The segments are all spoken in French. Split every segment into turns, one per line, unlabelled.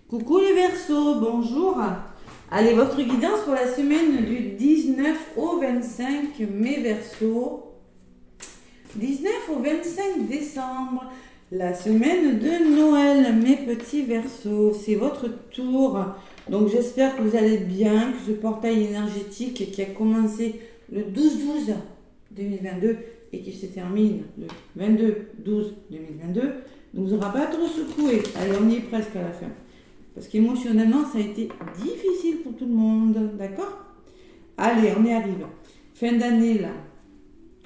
Coucou les Verseaux, bonjour. Allez, votre guidance pour la semaine du 19 au 25 mai Verseaux. 19 au 25 décembre, la semaine de Noël, mes petits Verseaux. C'est votre tour. Donc j'espère que vous allez bien, que ce portail énergétique qui a commencé le 12-12 2022 et qui se termine le 22-12-2022 ne vous aura pas trop secoué. Allez, on y est presque à la fin. Parce qu'émotionnellement, ça a été difficile pour tout le monde, d'accord? Allez, on y arrive. Fin d'année, là.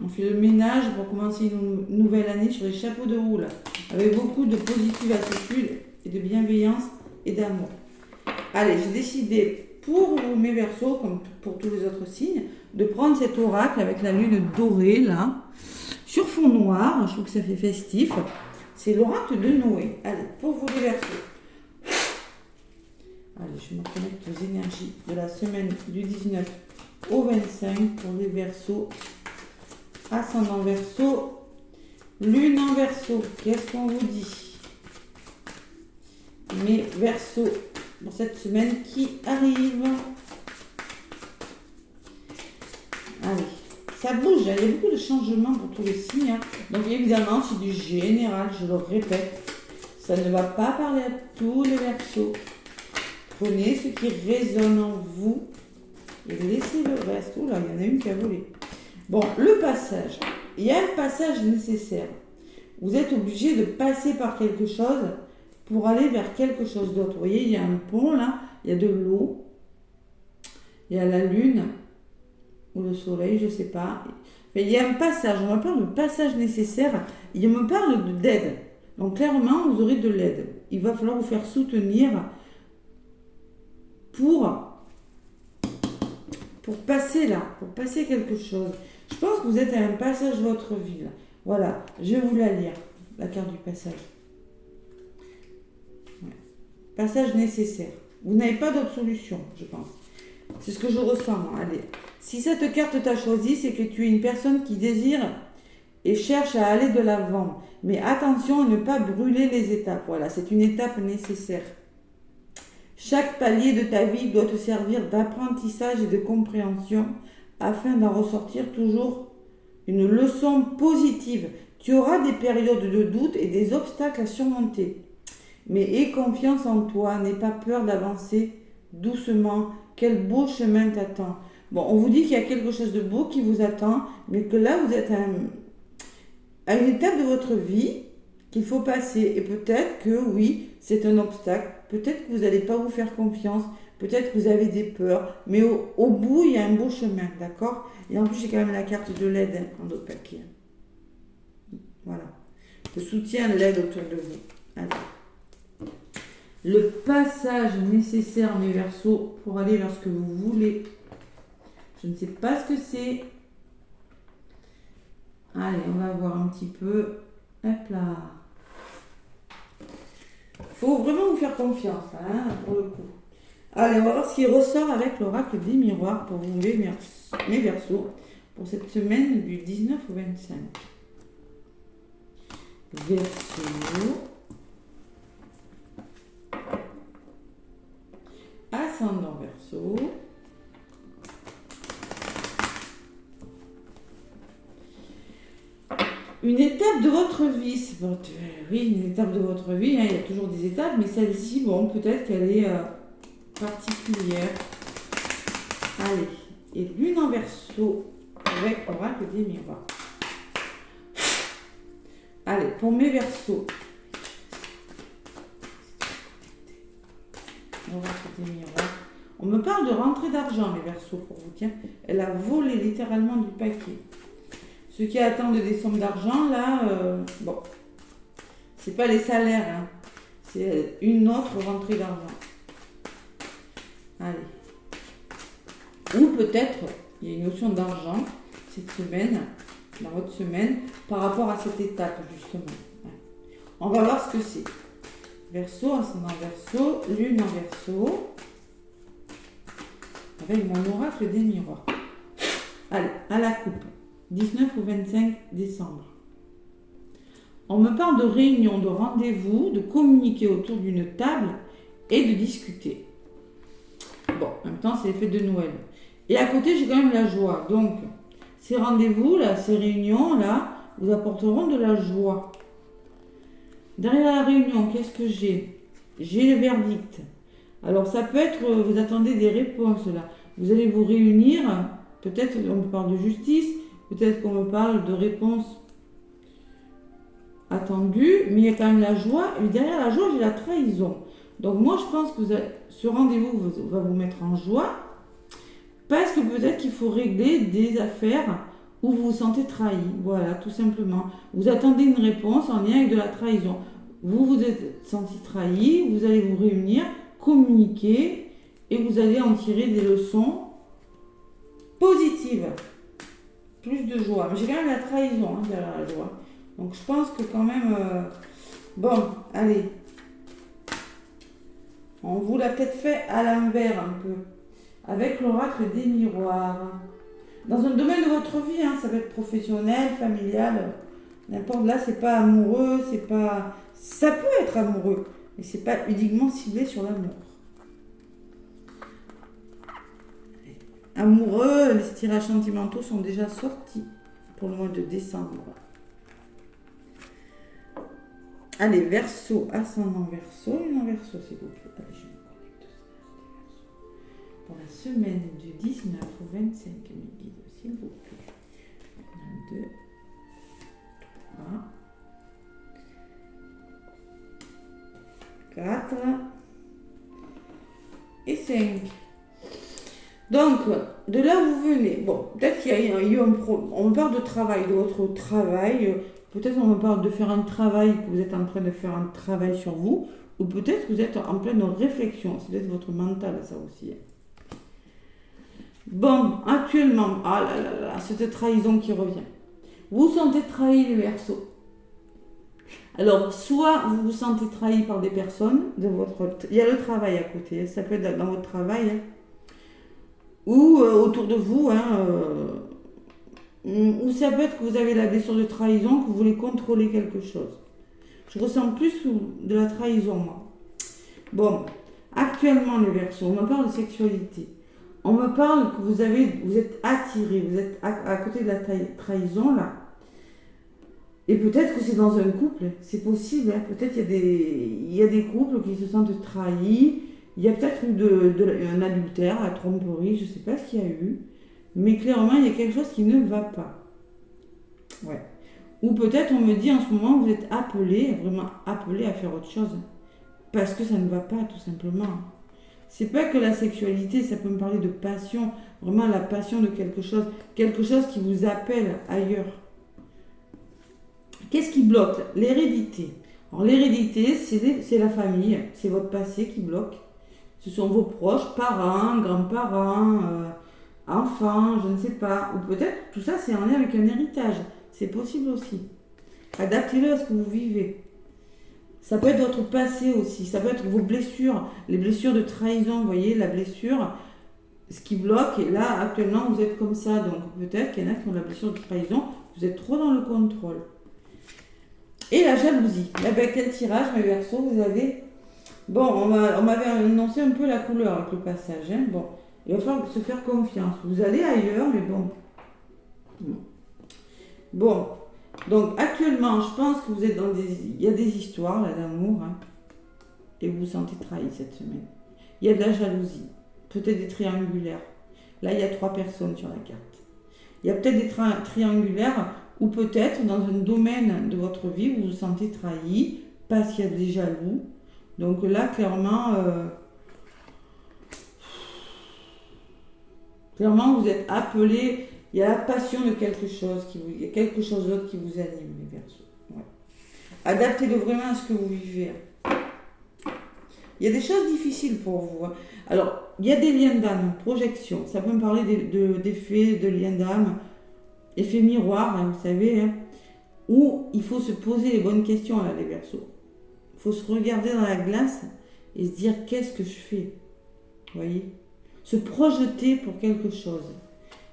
On fait le ménage pour commencer une nouvelle année sur les chapeaux de roue, là. Avec beaucoup de positive attitude et de bienveillance et d'amour. Allez, j'ai décidé, pour mes Verseaux, comme pour tous les autres signes, de prendre cet oracle avec la lune dorée, là, sur fond noir. Je trouve que ça fait festif. C'est l'oracle de Noé. Allez, pour vous les Verseaux. Allez, je me connecte aux énergies de la semaine du 19 au 25 pour les Verseaux. Ascendant Verseau, lune en Verseau. Qu'est-ce qu'on vous dit? Mes Verseaux pour cette semaine qui arrive. Allez, ça bouge, il y a beaucoup de changements pour tous les signes. Donc évidemment, c'est du général, je le répète. Ça ne va pas parler à tous les Verseaux. Prenez ce qui résonne en vous et laissez le reste. Oula, il y en a une qui a volé. Bon, le passage. Il y a un passage nécessaire. Vous êtes obligé de passer par quelque chose pour aller vers quelque chose d'autre. Vous voyez, il y a un pont là, il y a de l'eau, il y a la lune ou le soleil, je ne sais pas. Mais il y a un passage, on me parle de passage nécessaire. Il me parle d'aide. Donc clairement, vous aurez de l'aide. Il va falloir vous faire soutenir pour passer là, pour passer quelque chose. Je pense que vous êtes à un passage de votre vie là. Voilà, je vais vous la lire, la carte du passage. Ouais. Passage nécessaire. Vous n'avez pas d'autre solution, je pense. C'est ce que je ressens, moi. Allez. Si cette carte t'a choisi, c'est que tu es une personne qui désire et cherche à aller de l'avant. Mais attention à ne pas brûler les étapes. Voilà, c'est une étape nécessaire. Chaque palier de ta vie doit te servir d'apprentissage et de compréhension afin d'en ressortir toujours une leçon positive. Tu auras des périodes de doute et des obstacles à surmonter. Mais aie confiance en toi, n'aie pas peur d'avancer doucement. Quel beau chemin t'attend. Bon, on vous dit qu'il y a quelque chose de beau qui vous attend, mais que là, vous êtes à une étape de votre vie qu'il faut passer. Et peut-être que oui, c'est un obstacle. Peut-être que vous n'allez pas vous faire confiance. Peut-être que vous avez des peurs. Mais au bout, il y a un beau chemin, d'accord? Et en plus, j'ai quand même la carte de l'aide en d'autres paquets. Voilà. Le soutien, l'aide autour de vous. Allez. Le passage nécessaire, mes Verseaux, pour aller vers ce que vous voulez. Je ne sais pas ce que c'est. Allez, on va voir un petit peu. Hop là. Faut vraiment vous faire confiance, hein, pour le coup. Allez, on va voir ce qui ressort avec l'oracle des miroirs pour vous, mes Verseaux, pour cette semaine du 19 au 25. Verseau. Ascendant Verseau. Une étape de votre vie, oui, une étape de votre vie, hein, il y a toujours des étapes, mais celle-ci, bon, peut-être qu'elle est particulière. Allez, et lune en Verseau avec oracle des miroirs. Allez, pour mes Verseaux. Oracle des miroirs. On me parle de rentrée d'argent, mes Verseaux, pour vous dire. Elle a volé littéralement du paquet. Ceux qui attendent des sommes d'argent, là, bon, c'est pas les salaires, hein, c'est une autre rentrée d'argent. Allez. Ou peut-être, il y a une notion d'argent cette semaine, dans votre semaine, par rapport à cette étape, justement. On va voir ce que c'est. Verseau, ascendant Verseau, lune en Verseau, avec mon oracle des miroirs. Allez, à la coupe. 19 au 25 décembre. On me parle de réunion, de rendez-vous, de communiquer autour d'une table et de discuter. Bon, en même temps, c'est les fêtes de Noël. Et à côté, j'ai quand même la joie. Donc, ces rendez-vous, là, ces réunions, là, vous apporteront de la joie. Derrière la réunion, qu'est-ce que j'ai? J'ai le verdict. Alors, ça peut être, vous attendez des réponses, là. Vous allez vous réunir, peut-être on me parle de justice, peut-être qu'on me parle de réponses attendues, mais il y a quand même la joie. Et derrière la joie, j'ai la trahison. Donc, moi, je pense que ce rendez-vous va vous mettre en joie, parce que peut-être qu'il faut régler des affaires où vous vous sentez trahi. Voilà, tout simplement. Vous attendez une réponse en lien avec de la trahison. Vous vous êtes senti trahi, vous allez vous réunir, communiquer et vous allez en tirer des leçons positives. Plus de joie. Mais j'ai quand même la trahison derrière la joie. Donc je pense que quand même... Bon, allez. On vous l'a peut-être fait à l'envers un peu. Avec l'oracle des miroirs. Dans un domaine de votre vie, ça va être professionnel, familial, n'importe. Là, c'est pas amoureux, c'est pas... Ça peut être amoureux, mais c'est pas uniquement ciblé sur l'amour. Amoureux, les tirages sentimentaux sont déjà sortis pour le mois de décembre. Allez, Verseau, ascendant Verseau, une Verseau, s'il vous plaît. Allez, je me connecte ça. Pour la semaine du 19 au 25, mes guides, s'il vous plaît. 1, 2, 3, 4 et 5. Donc, de là où vous venez, bon, peut-être qu'il y a eu un problème. On me parle de travail, de votre travail. Peut-être on me parle de faire un travail, que vous êtes en train de faire un travail sur vous. Ou peut-être que vous êtes en pleine réflexion. C'est peut-être votre mental, ça aussi. Bon, actuellement, ah là là là, cette trahison qui revient. Vous vous sentez trahi, les Verseaux. Alors, soit vous vous sentez trahi par des personnes, il y a le travail à côté, ça peut être dans votre travail, ou autour de vous, ou ça peut être que vous avez la blessure de trahison, que vous voulez contrôler quelque chose. Je ressens plus de la trahison, moi. Bon, actuellement, les Verseaux, on me parle de sexualité. On me parle que vous êtes attiré, vous êtes à côté de la trahison, là. Et peut-être que c'est dans un couple, c'est possible. Peut-être il y a des couples qui se sentent trahis. Il y a peut-être eu un adultère, la tromperie, je ne sais pas ce qu'il y a eu. Mais clairement, il y a quelque chose qui ne va pas. Ouais. Ou peut-être on me dit en ce moment, vous êtes appelé, vraiment appelé à faire autre chose. Parce que ça ne va pas, tout simplement. C'est pas que la sexualité, ça peut me parler de passion. Vraiment la passion de quelque chose qui vous appelle ailleurs. Qu'est-ce qui bloque? L'hérédité. Alors l'hérédité, c'est la famille, c'est votre passé qui bloque. Ce sont vos proches, parents, grands-parents, enfants, je ne sais pas. Ou peut-être tout ça c'est en lien avec un héritage. C'est possible aussi. Adaptez-le à ce que vous vivez. Ça peut être votre passé aussi, ça peut être vos blessures, les blessures de trahison, vous voyez, la blessure, ce qui bloque. Et là, actuellement, vous êtes comme ça. Donc peut-être qu'il y en a qui ont la blessure de trahison, vous êtes trop dans le contrôle. Et la jalousie. Là, quel tirage, mes Verseaux, vous avez... Bon, on m'avait annoncé un peu la couleur avec le passage. Bon, il va falloir se faire confiance. Vous allez ailleurs, mais bon. Bon, donc actuellement, je pense que vous êtes dans il y a des histoires là d'amour, et vous vous sentez trahi cette semaine. Il y a de la jalousie, peut-être des triangulaires. Là, il y a 3 personnes sur la carte. Il y a peut-être des triangulaires, ou peut-être dans un domaine de votre vie, vous vous sentez trahi parce qu'il y a des jaloux. Donc là, clairement, vous êtes appelé, il y a la passion de quelque chose, il y a quelque chose d'autre qui vous anime, les Verseaux. Ouais. Adaptez-le vraiment à ce que vous vivez. Il y a des choses difficiles pour vous. Alors, il y a des liens d'âme, projection. Ça peut me parler d'effets de liens d'âme, effets miroirs, vous savez, où il faut se poser les bonnes questions, là, les Verseaux. Il faut se regarder dans la glace et se dire qu'est-ce que je fais. Vous voyez? Se projeter pour quelque chose.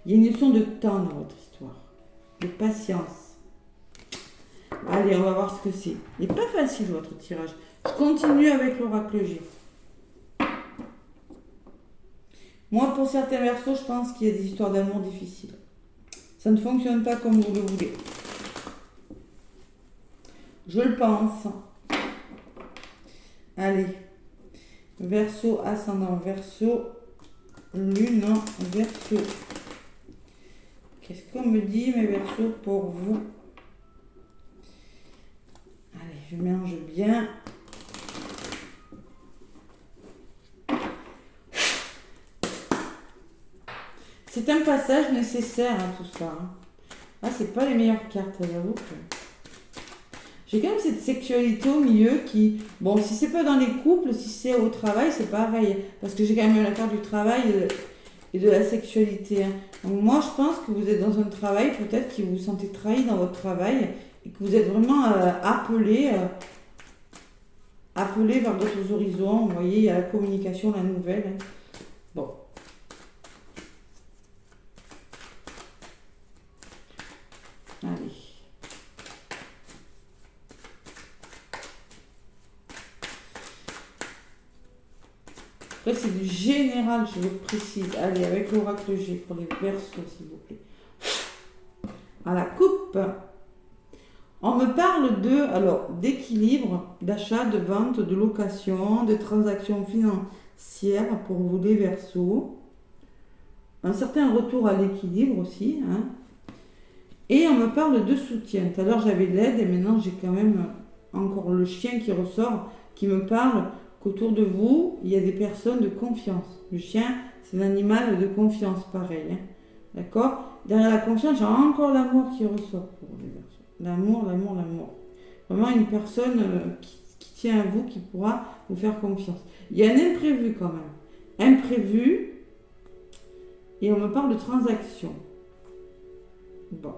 Il y a une notion de temps dans votre histoire, de patience. Allez, on va voir ce que c'est. Il n'est pas facile votre tirage. Je continue avec l'oracle G. Moi, pour certains versos, je pense qu'il y a des histoires d'amour difficiles. Ça ne fonctionne pas comme vous le voulez. Je le pense. Allez. Verseau, ascendant, Verseau, lune en Verseau. Qu'est-ce qu'on me dit, mes Verseaux, pour vous? Allez, je mélange bien. C'est un passage nécessaire, hein, tout ça. Hein. Ah, c'est pas les meilleures cartes, j'avoue que... J'ai quand même cette sexualité au milieu qui... Bon, si c'est pas dans les couples, si c'est au travail, c'est pareil. Parce que j'ai quand même la carte du travail et de la sexualité. Hein. Donc moi, je pense que vous êtes dans un travail, peut-être que vous vous sentez trahi dans votre travail et que vous êtes vraiment appelé vers d'autres horizons. Vous voyez, il y a la communication, la nouvelle. Hein. Bon. Allez. Après, c'est du général, je le précise. Allez, avec l'oracle G pour les Verseaux, s'il vous plaît. À la coupe. On me parle d'équilibre, d'achat, de vente, de location, de transactions financières pour vous les Verseaux. Un certain retour à l'équilibre aussi. Hein. Et on me parle de soutien. Tout à l'heure, j'avais l'aide et maintenant, j'ai quand même encore le chien qui ressort, qui me parle qu'autour de vous, il y a des personnes de confiance. Le chien, c'est l'animal de confiance, pareil. Hein. D'accord? Derrière la confiance, j'ai encore l'amour qui ressort pour les Verseaux. L'amour, l'amour, l'amour. Vraiment une personne qui tient à vous, qui pourra vous faire confiance. Il y a un imprévu quand même. Imprévu. Et on me parle de transaction. Bon.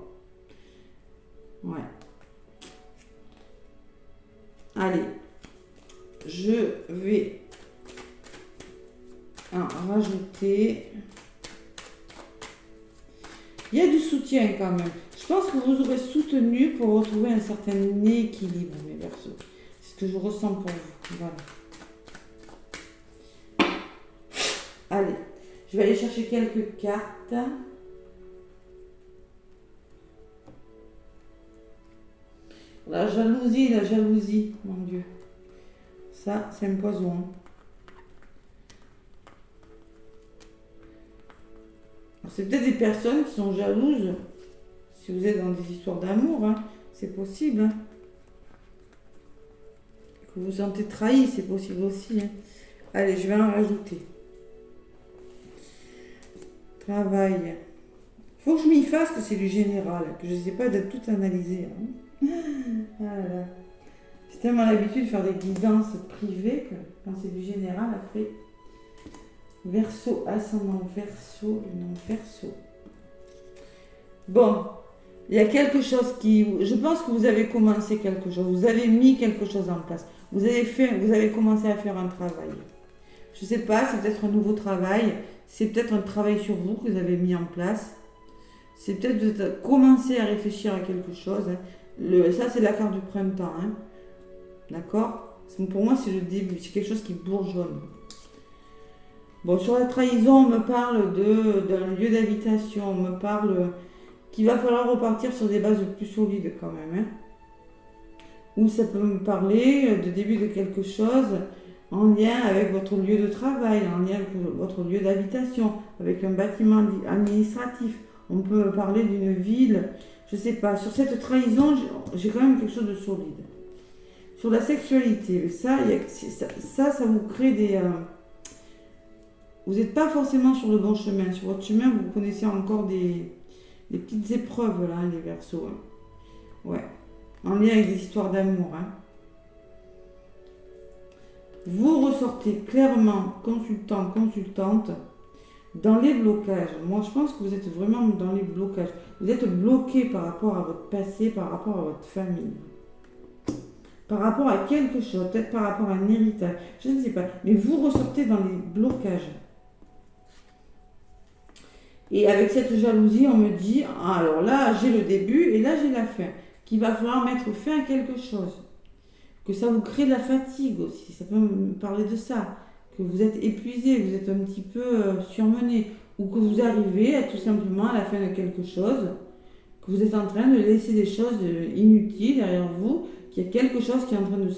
Ouais. Allez. Je vais en rajouter. Il y a du soutien quand même. Je pense que vous aurez soutenu pour retrouver un certain équilibre, mes Verseaux. C'est ce que je ressens pour vous. Voilà. Allez, je vais aller chercher quelques cartes. La jalousie, mon Dieu. Ça, c'est un poison. C'est peut-être des personnes qui sont jalouses. Si vous êtes dans des histoires d'amour, hein, c'est possible. Hein. Que vous vous sentez trahi, c'est possible aussi. Hein. Allez, je vais en rajouter. Travail. Faut que je m'y fasse que c'est du général, que je ne sais pas d'être tout analysé. Hein. Voilà. J'ai tellement l'habitude de faire des guidances privées que quand c'est du général, après, Verseau, ascendant Verseau, le nom Verseau. Bon, il y a quelque chose qui... Je pense que vous avez commencé quelque chose, vous avez mis quelque chose en place. Vous avez commencé à faire un travail. Je ne sais pas, c'est peut-être un nouveau travail, c'est peut-être un travail sur vous que vous avez mis en place. C'est peut-être que vous avez commencé à réfléchir à quelque chose. Hein. Ça, c'est la carte du printemps. Hein. D'accord? Pour moi, c'est le début, c'est quelque chose qui bourgeonne. Bon, sur la trahison, on me parle d'un lieu d'habitation, on me parle qu'il va falloir repartir sur des bases plus solides quand même. Hein. Ou ça peut me parler de début de quelque chose en lien avec votre lieu de travail, en lien avec votre lieu d'habitation, avec un bâtiment administratif. On peut me parler d'une ville, je ne sais pas. Sur cette trahison, j'ai quand même quelque chose de solide. Sur la sexualité, ça vous crée des... vous n'êtes pas forcément sur le bon chemin. Sur votre chemin, vous connaissez encore des petites épreuves, là, les Verseaux. Hein. Ouais. En lien avec des histoires d'amour. Hein. Vous ressortez clairement, consultante, dans les blocages. Moi, je pense que vous êtes vraiment dans les blocages. Vous êtes bloqué par rapport à votre passé, par rapport à votre famille. Par rapport à quelque chose, peut-être par rapport à un héritage. Je ne sais pas. Mais vous ressortez dans les blocages. Et avec cette jalousie, on me dit, alors là, j'ai le début et là, j'ai la fin. Qu'il va falloir mettre fin à quelque chose. Que ça vous crée de la fatigue aussi. Ça peut me parler de ça. que vous êtes épuisé, vous êtes un petit peu surmené, ou que vous arrivez tout simplement à la fin de quelque chose, que vous êtes en train de laisser des choses inutiles derrière vous, qu'il y a quelque chose qui est en train de...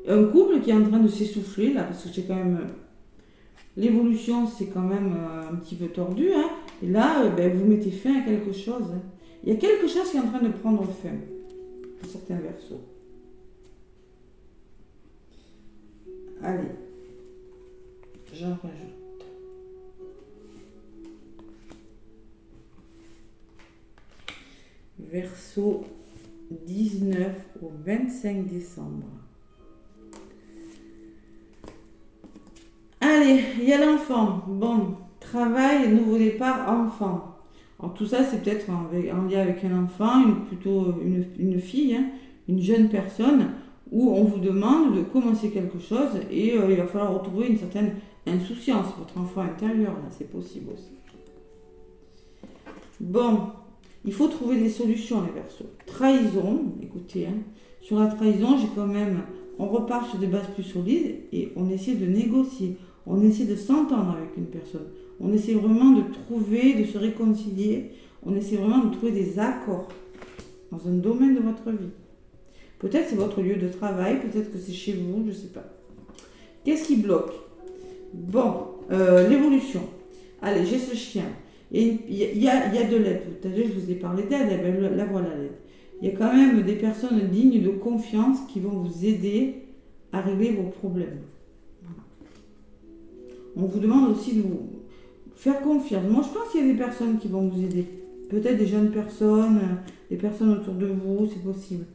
Un couple qui est en train de s'essouffler, là, parce que j'ai quand même... L'évolution, c'est quand même un petit peu tordu, hein, et là, vous mettez fin à quelque chose. Hein. Il y a quelque chose qui est en train de prendre fin, pour certains versos. Allez, j'en rajoute. Verseau 19 au 25 décembre. Allez, il y a l'enfant. Bon, travail, nouveau départ, enfant. Alors tout ça, c'est peut-être en lien avec un enfant, plutôt une fille, hein, une jeune personne, où on vous demande de commencer quelque chose et il va falloir retrouver une certaine insouciance, votre enfant intérieur, là, c'est possible aussi. Bon, il faut trouver des solutions, les Verseaux. Trahison, écoutez, hein, sur la trahison, on repart sur des bases plus solides et on essaie de négocier, on essaie de s'entendre avec une personne, on essaie vraiment de trouver, de se réconcilier, on essaie vraiment de trouver des accords dans un domaine de votre vie. Peut-être c'est votre lieu de travail, peut-être que c'est chez vous, je ne sais pas. Qu'est-ce qui bloque? Bon, l'évolution. Allez, j'ai ce chien. Et il y a de l'aide. Tout à l'heure, je vous ai parlé d'aide, eh bien, là voilà l'aide. Il y a quand même des personnes dignes de confiance qui vont vous aider à régler vos problèmes. On vous demande aussi de vous faire confiance. Moi, je pense qu'il y a des personnes qui vont vous aider. Peut-être des jeunes personnes, des personnes autour de vous, c'est possible.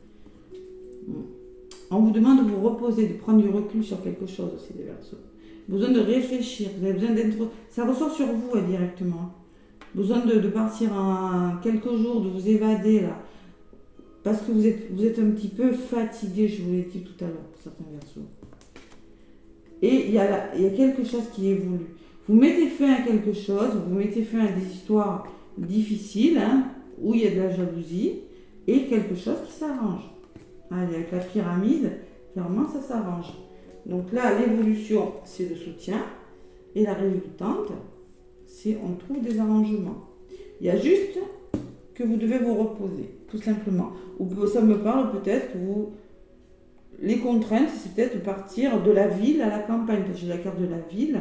On vous demande de vous reposer, de prendre du recul sur quelque chose aussi, les Verseaux. Besoin de réfléchir, vous avez besoin d'être... Ça ressort sur vous directement. Besoin de partir en quelques jours, de vous évader là. Parce que vous êtes un petit peu fatigué, je vous l'ai dit tout à l'heure, pour certains Verseaux. Et il y a quelque chose qui évolue. Vous mettez fin à quelque chose, vous mettez fin à des histoires difficiles, hein, où il y a de la jalousie, et quelque chose qui s'arrange. Allez, avec la pyramide, clairement ça s'arrange. Donc là, l'évolution, c'est le soutien, et la résultante, c'est on trouve des arrangements. Il y a juste que vous devez vous reposer, tout simplement. Ou ça me parle peut-être que les contraintes, c'est peut-être de partir de la ville à la campagne. Parce que j'ai la carte de la ville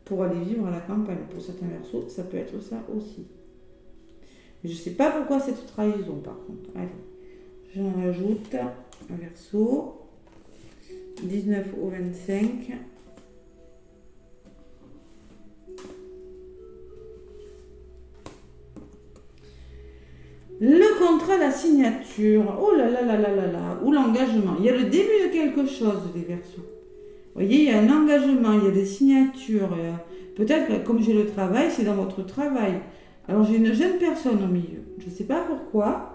pour aller vivre à la campagne. Pour certains Verseaux, ça peut être ça aussi. Mais je ne sais pas pourquoi cette trahison, par contre. Allez, j'en rajoute un Verseau. 19 au 25. Le contrat, la signature, oh là là là là là là, ou l'engagement. Il y a le début de quelque chose, les Verseaux. Vous voyez, il y a un engagement, il y a des signatures. Peut-être que comme j'ai le travail, c'est dans votre travail. Alors j'ai une jeune personne au milieu. Je ne sais pas pourquoi.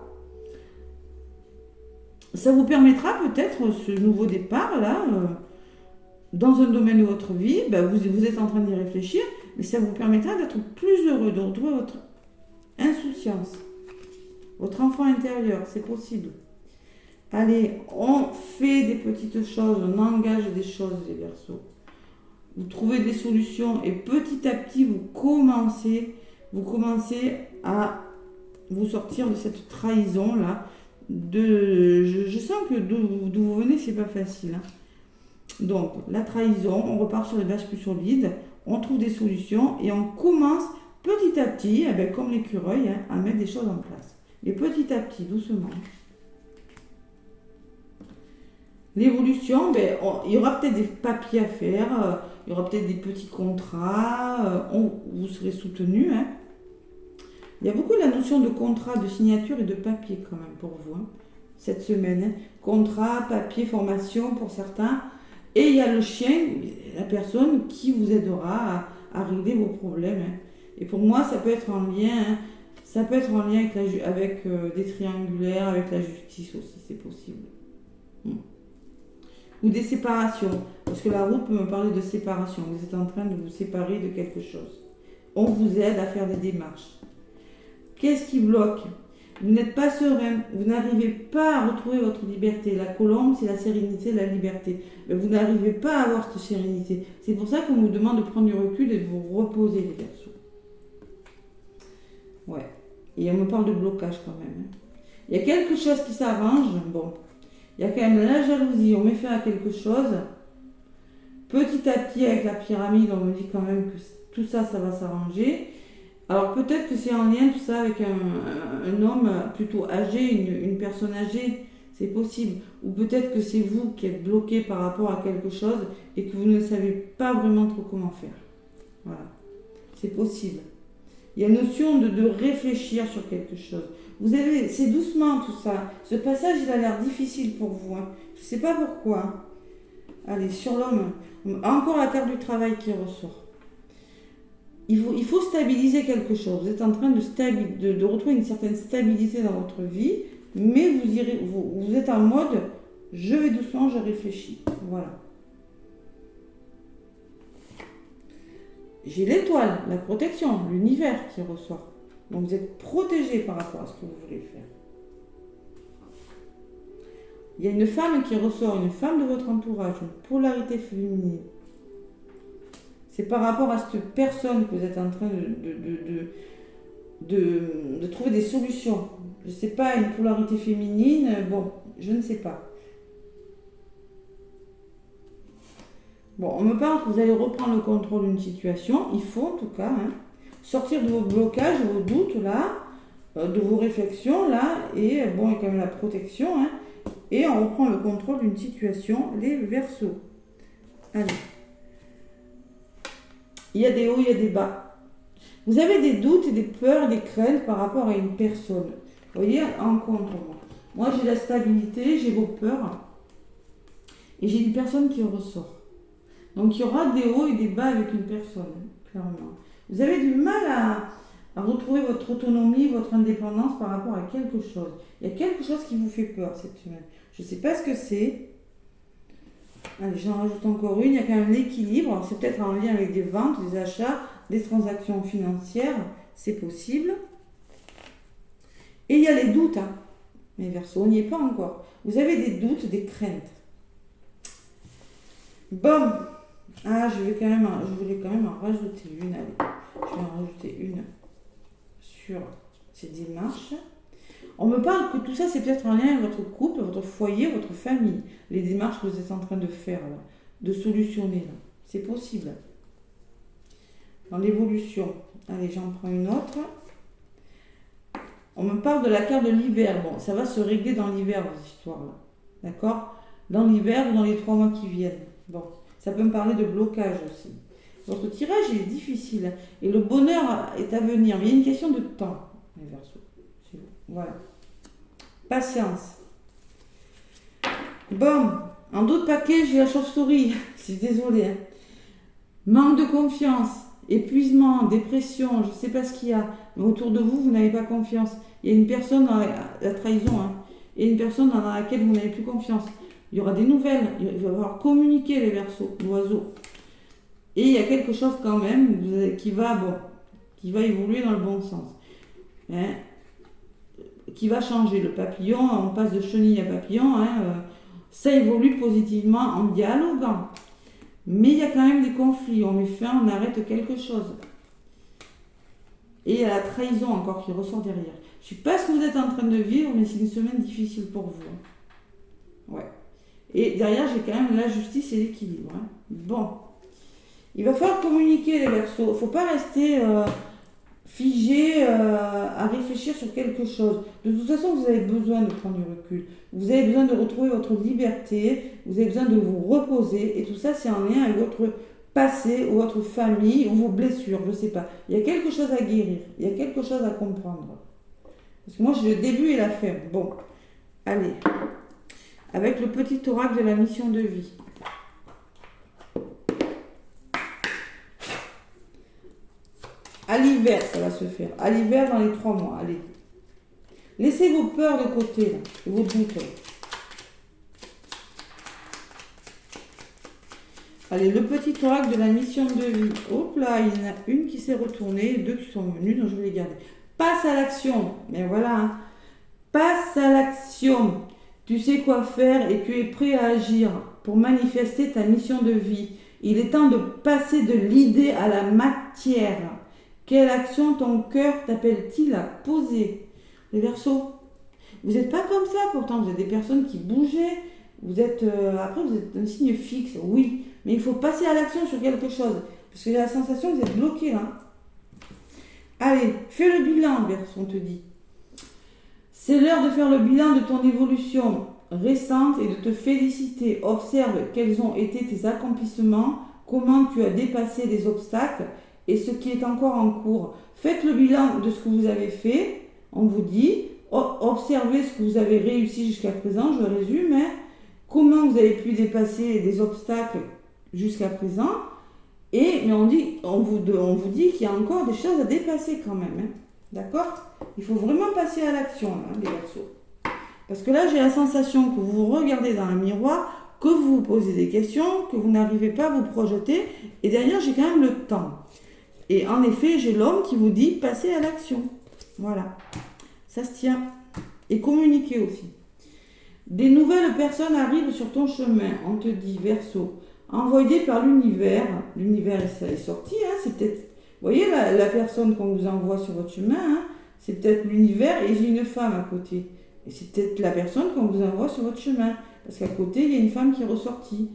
Ça vous permettra peut-être ce nouveau départ là, dans un domaine de votre vie. Vous êtes en train d'y réfléchir, mais ça vous permettra d'être plus heureux, de retrouver votre insouciance. Votre enfant intérieur, c'est possible. Allez, on fait des petites choses, on engage des choses, les Verseaux. Vous trouvez des solutions et petit à petit, vous commencez à vous sortir de cette trahison-là. Je sens que d'où vous venez, c'est pas facile. Hein. Donc, la trahison, on repart sur des bases plus solides, on trouve des solutions et on commence petit à petit, comme l'écureuil, hein, à mettre des choses en place. Et petit à petit, doucement. L'évolution, il y aura peut-être des papiers à faire, il y aura peut-être des petits contrats, vous serez soutenu. Hein. Il y a beaucoup la notion de contrat, de signature et de papier quand même pour vous, hein, cette semaine. Hein. Contrat, papier, formation pour certains. Et il y a le chien, la personne qui vous aidera à régler vos problèmes. Hein. Et pour moi, ça peut être en lien... Hein, ça peut être en lien avec des triangulaires, avec la justice aussi, c'est possible. Ou des séparations, parce que la route peut me parler de séparation. Vous êtes en train de vous séparer de quelque chose. On vous aide à faire des démarches. Qu'est-ce qui bloque? Vous n'êtes pas serein, vous n'arrivez pas à retrouver votre liberté. La colombe, c'est la sérénité, la liberté. Mais vous n'arrivez pas à avoir cette sérénité. C'est pour ça qu'on vous demande de prendre du recul et de vous reposer, les Verseaux. Ouais. Et on me parle de blocage quand même. Il y a quelque chose qui s'arrange. Bon. Il y a quand même la jalousie. On met fin à quelque chose. Petit à petit, avec la pyramide, on me dit quand même que tout ça, ça va s'arranger. Alors peut-être que c'est en lien tout ça avec un homme plutôt âgé, une personne âgée, c'est possible. Ou peut-être que c'est vous qui êtes bloqué par rapport à quelque chose et que vous ne savez pas vraiment trop comment faire. Voilà, c'est possible. Il y a une notion de réfléchir sur quelque chose. Vous avez, c'est doucement tout ça. Ce passage, il a l'air difficile pour vous. Hein. Je ne sais pas pourquoi. Allez, sur l'homme, encore la carte du travail qui ressort. Il faut stabiliser quelque chose. Vous êtes en train de retrouver une certaine stabilité dans votre vie, mais vous êtes en mode je vais doucement, je réfléchis. Voilà. J'ai l'étoile, la protection, l'univers qui ressort. Donc vous êtes protégé par rapport à ce que vous voulez faire. Il y a une femme qui ressort, une femme de votre entourage, une polarité féminine. C'est par rapport à cette personne que vous êtes en train de trouver des solutions. Je ne sais pas, une polarité féminine, bon, je ne sais pas. Bon, on me parle que vous allez reprendre le contrôle d'une situation. Il faut en tout cas sortir de vos blocages, de vos doutes là, de vos réflexions là, et bon, il y a quand même la protection. Et on reprend le contrôle d'une situation, les Verseaux. Allez. Il y a des hauts, il y a des bas. Vous avez des doutes et des peurs et des craintes par rapport à une personne. Vous voyez, en contre moi. Moi, j'ai la stabilité, j'ai vos peurs. Et j'ai une personne qui ressort. Donc, il y aura des hauts et des bas avec une personne, clairement. Vous avez du mal à retrouver votre autonomie, votre indépendance par rapport à quelque chose. Il y a quelque chose qui vous fait peur cette semaine. Je ne sais pas ce que c'est. Allez, j'en rajoute encore une. Il y a quand même l'équilibre. C'est peut-être en lien avec des ventes, des achats, des transactions financières. C'est possible. Et il y a les doutes. Mais Verseau, on n'y est pas encore. Vous avez des doutes, des craintes. Bon. Je voulais quand même en rajouter une. Allez, je vais en rajouter une sur ces démarches. On me parle que tout ça, c'est peut-être en lien avec votre couple, votre foyer, votre famille. Les démarches que vous êtes en train de faire, là, de solutionner. Là. C'est possible. Dans l'évolution. Allez, j'en prends une autre. On me parle de la carte de l'hiver. Bon, ça va se régler dans l'hiver, vos histoires-là. D'accord? Dans l'hiver ou dans les 3 mois qui viennent. Bon, ça peut me parler de blocage aussi. Votre tirage, il est difficile. Et le bonheur est à venir. Mais il y a une question de temps, les Verseaux. Voilà. Patience. Bon, en d'autres paquets, j'ai la chauve-souris. Je suis désolée. Manque de confiance, épuisement, dépression, je ne sais pas ce qu'il y a. Mais autour de vous, vous n'avez pas confiance. Il y a une personne dans la trahison, et une personne dans laquelle vous n'avez plus confiance. Il y aura des nouvelles. Il va falloir communiquer, les Verseaux, l'oiseau. Et il y a quelque chose quand même qui va évoluer dans le bon sens. Qui va changer. Le papillon, on passe de chenille à papillon, ça évolue positivement en dialoguant. Mais il y a quand même des conflits, on met fin, on arrête quelque chose. Et il y a la trahison encore qui ressort derrière. Je ne sais pas ce que vous êtes en train de vivre, mais c'est une semaine difficile pour vous. Ouais. Et derrière, j'ai quand même la justice et l'équilibre. Bon. Il va falloir communiquer, les Verseaux. Il ne faut pas rester figé à réfléchir sur quelque chose. De toute façon, vous avez besoin de prendre du recul. Vous avez besoin de retrouver votre liberté. Vous avez besoin de vous reposer. Et tout ça, c'est en lien avec votre passé ou votre famille ou vos blessures. Je ne sais pas. Il y a quelque chose à guérir. Il y a quelque chose à comprendre. Parce que moi, j'ai le début et la fin. Bon. Allez. Avec le petit oracle de la mission de vie. À l'hiver, ça va se faire. À l'hiver, dans les 3 mois. Allez. Laissez vos peurs de côté, là, et vos doutes. Allez, le petit oracle de la mission de vie. Hop là, il y en a une qui s'est retournée, 2 qui sont venues, donc je vais les garder. Passe à l'action. Mais voilà. Passe à l'action. Tu sais quoi faire et tu es prêt à agir pour manifester ta mission de vie. Il est temps de passer de l'idée à la matière. Quelle action ton cœur t'appelle-t-il à poser? Les Verseaux, vous n'êtes pas comme ça pourtant, vous êtes des personnes qui bougeaient. Vous êtes, après, vous êtes un signe fixe, oui. Mais il faut passer à l'action sur quelque chose. Parce que j'ai la sensation que vous êtes bloqué là. Allez, fais le bilan, Verseau, on te dit. C'est l'heure de faire le bilan de ton évolution récente et de te féliciter. Observe quels ont été tes accomplissements, comment tu as dépassé les obstacles et ce qui est encore en cours. Faites le bilan de ce que vous avez fait, on vous dit. Observez ce que vous avez réussi jusqu'à présent, je résume. Comment vous avez pu dépasser des obstacles jusqu'à présent. Mais on vous dit qu'il y a encore des choses à dépasser quand même. D'accord? Il faut vraiment passer à l'action, les Verseaux. Parce que là, j'ai la sensation que vous vous regardez dans un miroir, que vous vous posez des questions, que vous n'arrivez pas à vous projeter. Et derrière, j'ai quand même le temps. Et en effet, j'ai l'homme qui vous dit passer à l'action. Voilà. Ça se tient. Et communiquer aussi. Des nouvelles personnes arrivent sur ton chemin. On te dit, Verseau, envoyé par l'univers. L'univers est sorti, c'est peut-être... Vous voyez la personne qu'on vous envoie sur votre chemin, c'est peut-être l'univers et j'ai une femme à côté. Et c'est peut-être la personne qu'on vous envoie sur votre chemin. Parce qu'à côté, il y a une femme qui est ressortie.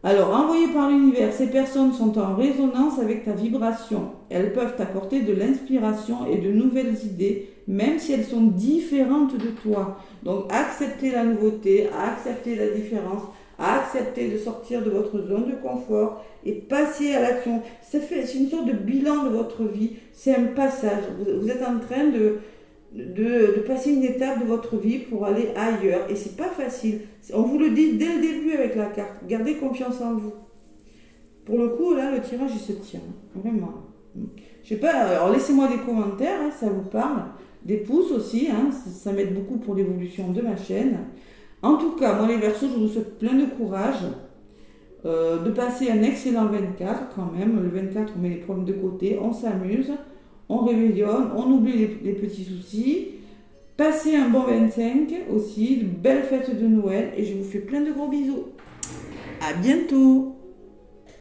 Alors, envoyées par l'univers, ces personnes sont en résonance avec ta vibration. Elles peuvent t'apporter de l'inspiration et de nouvelles idées, même si elles sont différentes de toi. Donc, acceptez la nouveauté, acceptez la différence, acceptez de sortir de votre zone de confort et passer à l'action. C'est une sorte de bilan de votre vie, c'est un passage. Vous êtes en train de passer une étape de votre vie pour aller ailleurs et c'est pas facile. On vous le dit dès le début avec la carte, gardez confiance en vous. Pour le coup, là, le tirage, il se tient, vraiment. Je sais pas, alors laissez-moi des commentaires, ça vous parle, des pouces aussi, ça m'aide beaucoup pour l'évolution de ma chaîne. En tout cas, moi les Verseaux, je vous souhaite plein de courage, de passer un excellent 24 quand même. Le 24, on met les problèmes de côté, on s'amuse, on réveillonne, on oublie les petits soucis. Passez un bon 25 aussi, de belles fêtes de Noël et je vous fais plein de gros bisous. À bientôt!